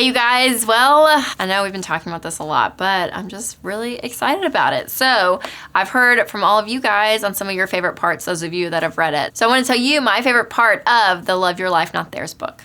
Hey you guys, well, I know we've been talking about this a lot, but I'm just really excited about it. So I've heard from all of you guys on some of your favorite parts, those of you that have read it. So I want to tell you my favorite part of the Love Your Life, Not Theirs book.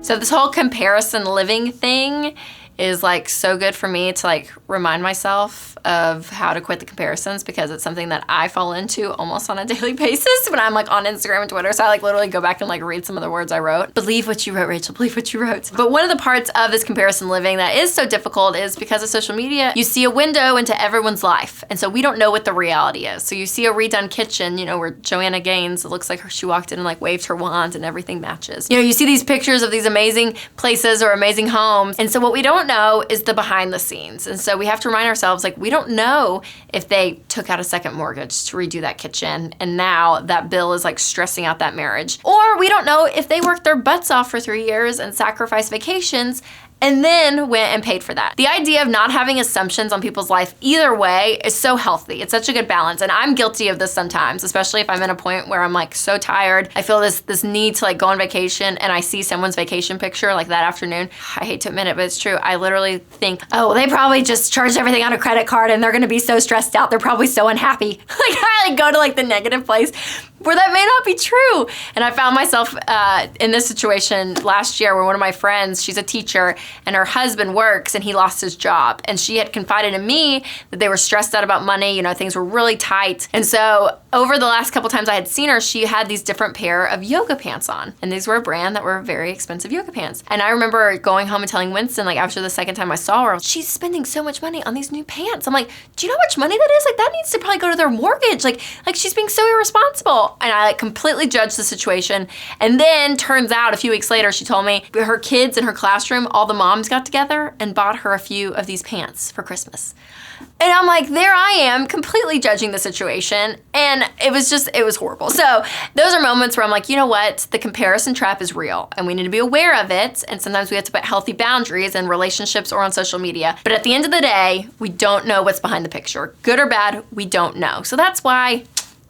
So this whole comparison living thing is like so good for me to like remind myself of how to quit the comparisons, because it's something that I fall into almost on a daily basis when I'm like on Instagram and Twitter. So I like literally go back and like read some of the words I wrote. Believe what you wrote, Rachel, believe what you wrote. But one of the parts of this comparison living that is so difficult is because of social media, you see a window into everyone's life. And so we don't know what the reality is. So you see a redone kitchen, you know, where Joanna Gaines, it looks like she walked in and like waved her wand and everything matches. You know, you see these pictures of these amazing places or amazing homes. And so what we don't know is the behind the scenes. And so we have to remind ourselves, like, we don't know if they took out a second mortgage to redo that kitchen and now that bill is like stressing out that marriage. Or we don't know if they worked their butts off for 3 years and sacrificed vacations and then went and paid for that. The idea of not having assumptions on people's life either way is so healthy. It's such a good balance. And I'm guilty of this sometimes, especially if I'm in a point where I'm like so tired. I feel this need to like go on vacation and I see someone's vacation picture like that afternoon. I hate to admit it, but it's true. I literally think, oh, they probably just charged everything on a credit card and they're gonna be so stressed out. They're probably so unhappy. Like I like go to like the negative place where that may not be true. And I found myself in this situation last year where one of my friends, she's a teacher, and her husband works and he lost his job. And she had confided in me that they were stressed out about money, you know, things were really tight. And so over the last couple times I had seen her, she had these different pair of yoga pants on. And these were a brand that were very expensive yoga pants. And I remember going home and telling Winston, like after the second time I saw her, she's spending so much money on these new pants. I'm like, do you know how much money that is? Like that needs to probably go to their mortgage. Like she's being so irresponsible. And I like completely judged the situation. And then turns out a few weeks later, she told me her kids in her classroom, all the moms got together and bought her a few of these pants for Christmas. And I'm like, there I am completely judging the situation. And it was horrible. So those are moments where I'm like, you know what? The comparison trap is real and we need to be aware of it. And sometimes we have to put healthy boundaries in relationships or on social media. But at the end of the day, we don't know what's behind the picture. Good or bad, we don't know. So that's why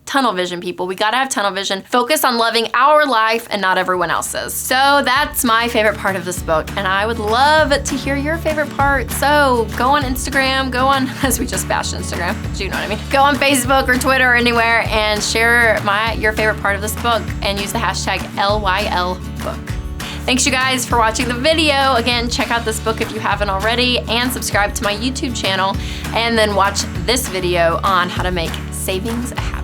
tunnel vision, people. We gotta have tunnel vision. Focus on loving our life and not everyone else's. So that's my favorite part of this book. And I would love to hear your favorite part. So go on Instagram, go on, as we just bashed Instagram, but you know what I mean. Go on Facebook or Twitter or anywhere and share your favorite part of this book and use the hashtag LYLbook. Thanks you guys for watching the video. Again, check out this book if you haven't already and subscribe to my YouTube channel and then watch this video on how to make savings a habit.